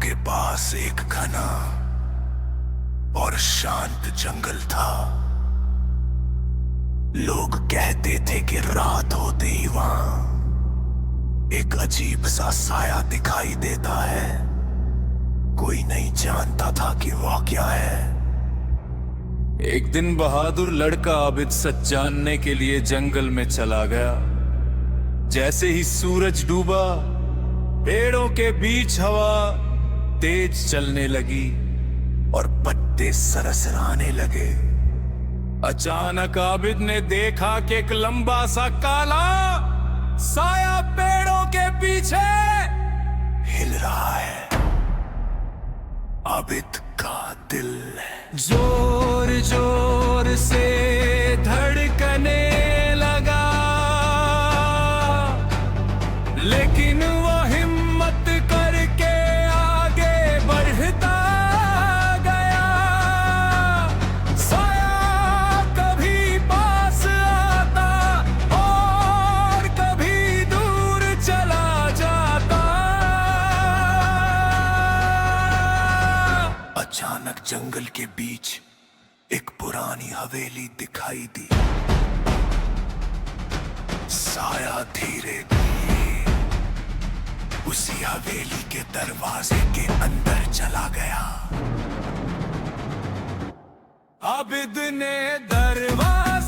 के पास एक घना और शांत जंगल था। लोग कहते थे कि रात होते ही वहां एक अजीब सा साया दिखाई देता है। कोई नहीं जानता था कि वो क्या है। एक दिन बहादुर लड़का आबिद सच जानने के लिए जंगल में चला गया। जैसे ही सूरज डूबा, पेड़ों के बीच हवा तेज चलने लगी और पत्ते सरसराने लगे। अचानक आबिद ने देखा कि एक लंबा सा काला साया पेड़ों के पीछे हिल रहा है। आबिद का दिल जोर जोर से धड़कने लगा, लेकिन वो हिम्मत करके आगे बढ़ता गया। साया कभी पास आता और कभी दूर चला जाता। अचानक जंगल के बीच एक पुरानी हवेली दिखाई दी। साया धीरे धीरे उसी हवेली के दरवाजे के अंदर चला गया। आबिद ने दरवाजा